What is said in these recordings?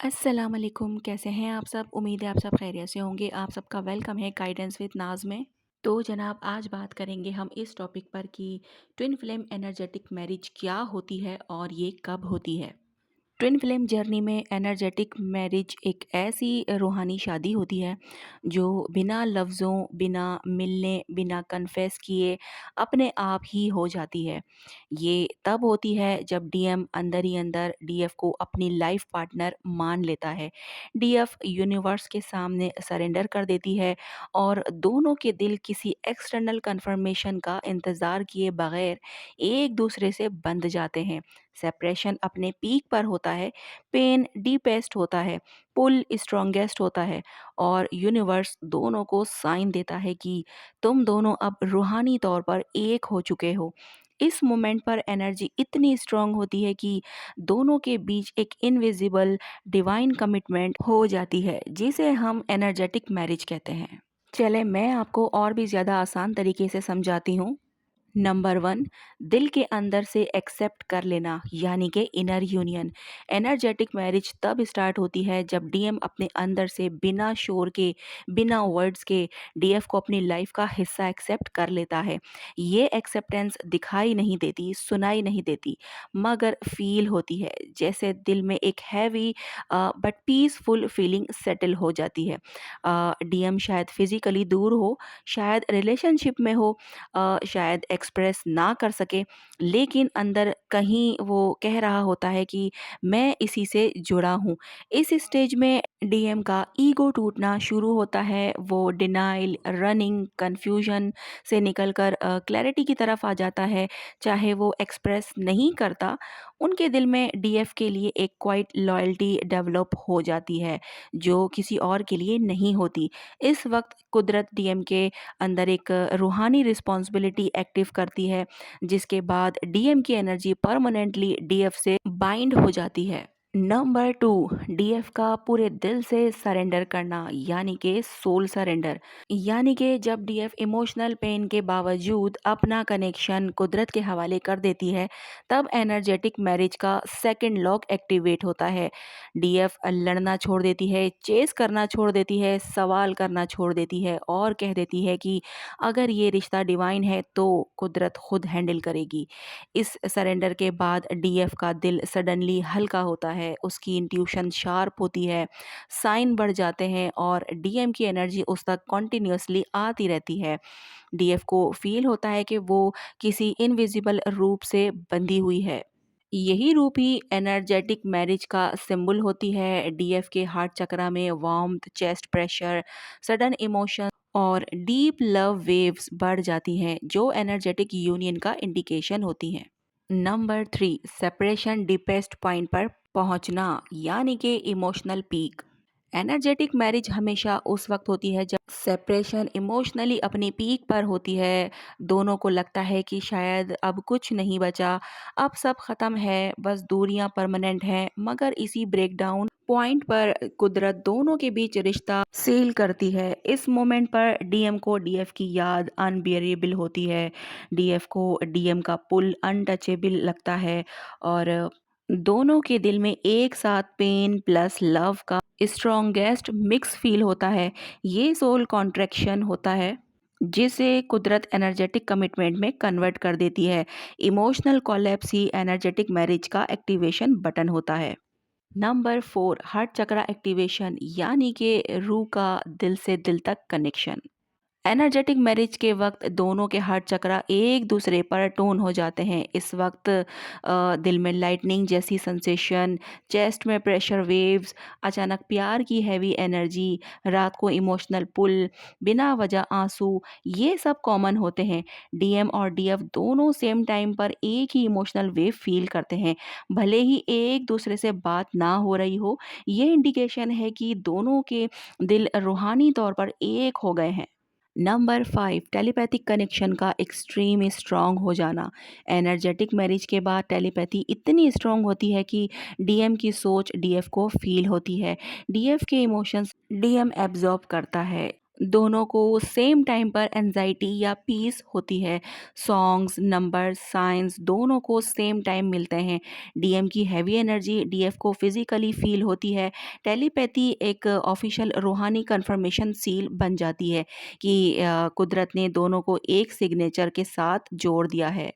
अस्सलाम वालेकुम, कैसे हैं आप सब? उम्मीद है आप सब खैरियत से होंगे। आप सबका वेलकम है गाइडेंस विद नाज़ में। तो जनाब आज बात करेंगे हम इस टॉपिक पर कि ट्विन फ्लेम एनर्जेटिक मैरिज क्या होती है और ये कब होती है। ट्विन फ्लेम जर्नी में एनर्जेटिक मैरिज एक ऐसी रूहानी शादी होती है जो बिना लफ्ज़ों, बिना मिलने, बिना कन्फेस किए अपने आप ही हो जाती है। ये तब होती है जब डीएम अंदर ही अंदर डीएफ को अपनी लाइफ पार्टनर मान लेता है। डीएफ यूनिवर्स के सामने सरेंडर कर देती है और दोनों के दिल किसी एक्सटर्नल कन्फर्मेशन का इंतज़ार किए बगैर एक दूसरे से बंध जाते हैं। सेपरेशन अपने पीक पर होता है, पेन डीपेस्ट होता है, पुल स्ट्रॉन्गेस्ट होता है और यूनिवर्स दोनों को साइन देता है कि तुम दोनों अब रूहानी तौर पर एक हो चुके हो। इस मोमेंट पर एनर्जी इतनी स्ट्रांग होती है कि दोनों के बीच एक इनविजिबल डिवाइन कमिटमेंट हो जाती है जिसे हम एनर्जेटिक मैरिज कहते हैं। चले मैं आपको और भी ज़्यादा आसान तरीके से समझाती हूँ। नंबर वन, दिल के अंदर से एक्सेप्ट कर लेना यानी कि इनर यूनियन। एनर्जेटिक मैरिज तब स्टार्ट होती है जब डीएम अपने अंदर से बिना शोर के, बिना वर्ड्स के डीएफ को अपनी लाइफ का हिस्सा एक्सेप्ट कर लेता है। ये एक्सेप्टेंस दिखाई नहीं देती, सुनाई नहीं देती, मगर फील होती है, जैसे दिल में एक heavy but peaceful feeling settle हो जाती है। डीएम शायद फिजिकली दूर हो, शायद रिलेशनशिप में हो, शायद एक्सप्रेस ना कर सके, लेकिन अंदर कहीं वो कह रहा होता है कि मैं इसी से जुड़ा हूँ। इस स्टेज में डीएम का ईगो टूटना शुरू होता है। वो डिनाइल, रनिंग, कंफ्यूजन से निकलकर क्लैरिटी की तरफ आ जाता है। चाहे वो एक्सप्रेस नहीं करता, उनके दिल में डीएफ के लिए एक क्वाइट लॉयल्टी डेवलप हो जाती है जो किसी और के लिए नहीं होती। इस वक्त कुदरत डीएम के अंदर एक रूहानी रिस्पॉन्सिबिलिटी एक्टिव करती है, जिसके बाद डीएम की एनर्जी परमानेंटली डीएफ से बाइंड हो जाती है। नंबर टू, डीएफ का पूरे दिल से सरेंडर करना यानी कि सोल सरेंडर। यानी कि जब डीएफ इमोशनल पेन के बावजूद अपना कनेक्शन कुदरत के हवाले कर देती है, तब एनर्जेटिक मैरिज का सेकंड लॉक एक्टिवेट होता है। डीएफ लड़ना छोड़ देती है, चेस करना छोड़ देती है, सवाल करना छोड़ देती है और कह देती है कि अगर ये रिश्ता डिवाइन है तो कुदरत खुद हैंडल करेगी। इस सरेंडर के बाद डीएफ का दिल सडनली हल्का होता है, उसकी इंट्यूशन शार्प होती है, साइन बढ़ जाते हैं और डीएम की एनर्जी उस तक कॉन्टिन्यूसली आती रहती है। डीएफ को फील होता है कि वो किसी इनविजिबल रूप से बंधी हुई है। यही रूप ही एनर्जेटिक मैरिज का सिंबल होती है। डीएफ के हार्ट चक्रा में warmth, chest pressure, sudden emotion और डीप लव वेव्स बढ़ जाती हैं जो एनर्जेटिक यूनियन का इंडिकेशन होती हैं। Number three, separation deepest point पर पहुंचना यानी कि इमोशनल पीक। एनर्जेटिक मैरिज हमेशा उस वक्त होती है जब सेपरेशन इमोशनली अपनी पीक पर होती है। दोनों को लगता है कि शायद अब कुछ नहीं बचा, अब सब ख़त्म है, बस दूरियां परमानेंट हैं। मगर इसी ब्रेकडाउन पॉइंट पर कुदरत दोनों के बीच रिश्ता सील करती है। इस मोमेंट पर डीएम को डीएफ की याद अनबियरेबल होती है, डीएफ को डीएम का पुल अनटचेबल लगता है और दोनों के दिल में एक साथ पेन प्लस लव का स्ट्रॉन्गेस्ट मिक्स फील होता है। ये सोल कॉन्ट्रैक्शन होता है जिसे कुदरत एनर्जेटिक कमिटमेंट में कन्वर्ट कर देती है। इमोशनल कोलैप्स ही एनर्जेटिक मैरिज का एक्टिवेशन बटन होता है। नंबर फोर, हार्ट चक्रा एक्टिवेशन यानी कि रूह का दिल से दिल तक कनेक्शन। एनर्जेटिक मैरिज के वक्त दोनों के हार्ट चक्रा एक दूसरे पर टोन हो जाते हैं। इस वक्त दिल में लाइटनिंग जैसी सेंसेशन, चेस्ट में प्रेशर वेव्स, अचानक प्यार की हैवी एनर्जी, रात को इमोशनल पुल, बिना वजह आंसू, ये सब कॉमन होते हैं। डीएम और डीएफ दोनों सेम टाइम पर एक ही इमोशनल वेव फील करते हैं, भले ही एक दूसरे से बात ना हो रही हो। ये इंडिकेशन है कि दोनों के दिल रूहानी तौर पर एक हो गए हैं। नंबर फाइव, टेलीपैथिक कनेक्शन का एक्सट्रीम स्ट्रांग हो जाना। एनर्जेटिक मैरिज के बाद टेलीपैथी इतनी स्ट्रांग होती है कि डीएम की सोच डीएफ को फील होती है, डीएफ के इमोशंस डीएम एब्जॉर्ब करता है। दोनों को सेम टाइम पर एंजाइटी या पीस होती है। सॉन्ग्स, नंबर्स, साइंस दोनों को सेम टाइम मिलते हैं। डीएम की हैवी एनर्जी डीएफ को फिजिकली फील होती है। टेलीपैथी एक ऑफिशियल रूहानी कंफर्मेशन सील बन जाती है कि कुदरत ने दोनों को एक सिग्नेचर के साथ जोड़ दिया है।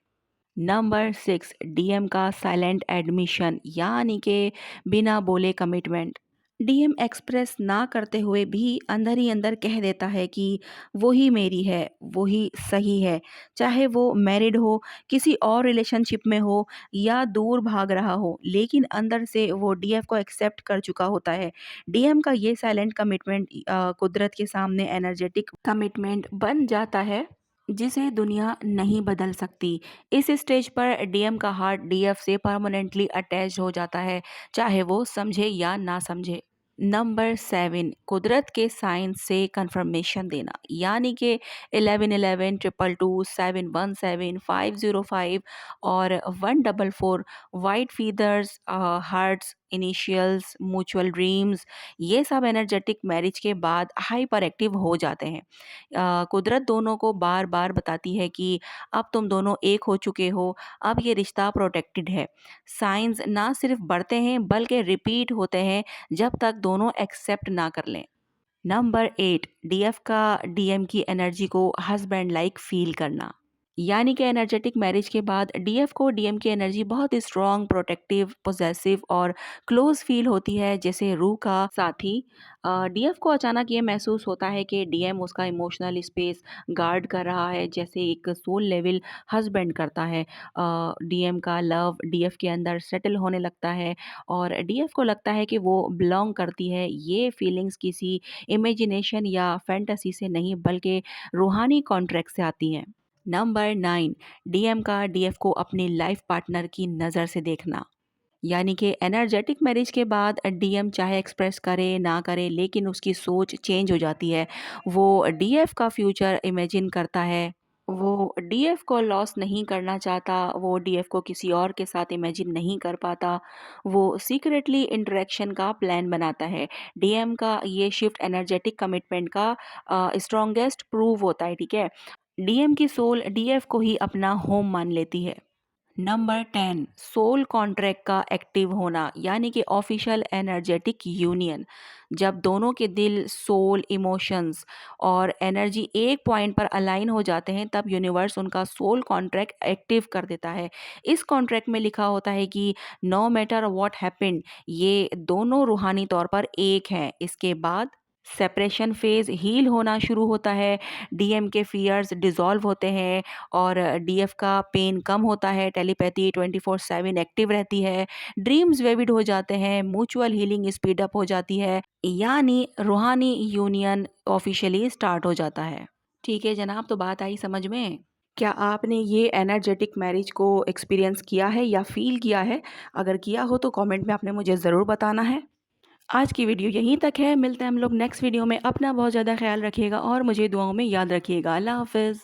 नंबर 6, डीएम का साइलेंट एडमिशन यानी कि बिना बोले कमिटमेंट। डीएम एक्सप्रेस ना करते हुए भी अंदर ही अंदर कह देता है कि वो ही मेरी है, वो ही सही है। चाहे वो मैरिड हो, किसी और रिलेशनशिप में हो या दूर भाग रहा हो, लेकिन अंदर से वो डीएफ को एक्सेप्ट कर चुका होता है। डीएम का ये साइलेंट कमिटमेंट कुदरत के सामने एनर्जेटिक कमिटमेंट बन जाता है जिसे दुनिया नहीं बदल सकती। इस स्टेज पर डीएम का हार्ट डीएफ से परमानेंटली अटैच हो जाता है, चाहे वो समझे या ना समझे। नंबर 7, कुदरत के साइन से कंफर्मेशन देना यानी कि 1111, 222, 717, 505 और 144 white feathers, hearts, initials, mutual dreams, ये सब एनर्जेटिक मैरिज के बाद हाइपर एक्टिव हो जाते हैं। कुदरत दोनों को बार बार बताती है कि अब तुम दोनों एक हो चुके हो, अब ये रिश्ता प्रोटेक्टेड है। साइंस ना सिर्फ बढ़ते हैं बल्कि रिपीट होते हैं जब तक दोनों एक्सेप्ट ना कर लें। नंबर 8, डीएफ का डीएम की एनर्जी को हस्बैंड लाइक फील करना यानी कि एनर्जेटिक मैरिज के बाद डीएफ को डीएम की एनर्जी बहुत स्ट्रॉन्ग, प्रोटेक्टिव, पोजेसिव और क्लोज फील होती है जैसे रूह का साथी। डीएफ को अचानक ये महसूस होता है कि डीएम उसका इमोशनल स्पेस गार्ड कर रहा है जैसे एक सोल लेवल हस्बैंड करता है। डीएम का लव डीएफ के अंदर सेटल होने लगता है और डीएफ को लगता है कि वो बिलोंग करती है। ये फीलिंग्स किसी इमेजिनेशन या फैंटेसी से नहीं बल्कि रूहानी कॉन्ट्रैक्ट से आती हैं। नंबर 9, डीएम का डीएफ को अपने लाइफ पार्टनर की नज़र से देखना यानी कि एनर्जेटिक मैरिज के बाद डीएम चाहे एक्सप्रेस करे ना करे लेकिन उसकी सोच चेंज हो जाती है। वो डीएफ का फ्यूचर इमेजिन करता है। वो डीएफ को लॉस नहीं करना चाहता, वो डीएफ को किसी और के साथ इमेजिन नहीं कर पाता। वो सीक्रेटली इंटरेक्शन का प्लान बनाता है। डीएम का ये शिफ्ट एनर्जेटिक कमिटमेंट का स्ट्रॉन्गेस्ट प्रूव होता है, ठीक है। डीएम की सोल डीएफ को ही अपना होम मान लेती है। नंबर 10, सोल कॉन्ट्रैक्ट का एक्टिव होना यानी कि ऑफिशियल एनर्जेटिक यूनियन। जब दोनों के दिल, सोल, इमोशंस और एनर्जी एक पॉइंट पर अलाइन हो जाते हैं तब यूनिवर्स उनका सोल कॉन्ट्रैक्ट एक्टिव कर देता है। इस कॉन्ट्रैक्ट में लिखा होता है कि नो मैटर व्हाट हैपेंड, ये दोनों रूहानी तौर पर एक हैं। इसके बाद सेपरेशन फेज हील होना शुरू होता है। डीएम के फियर्स डिसॉल्व होते हैं और डीएफ का पेन कम होता है। टेलीपैथी 24/7 एक्टिव रहती है। ड्रीम्स वेविड हो जाते हैं। म्यूचुअल हीलिंग स्पीड अप हो जाती है यानी रूहानी यूनियन ऑफिशियली स्टार्ट हो जाता है। ठीक है जनाब, तो बात आई समझ में। क्या आपने ये एनर्जेटिक मैरिज को एक्सपीरियंस किया है या फील किया है? अगर किया हो तो कमेंट में आपने मुझे ज़रूर बताना है। आज की वीडियो यहीं तक है। मिलते हैं हम लोग नेक्स्ट वीडियो में। अपना बहुत ज़्यादा ख्याल रखिएगा और मुझे दुआओं में याद रखिएगा। अल्लाह हाफ़िज़।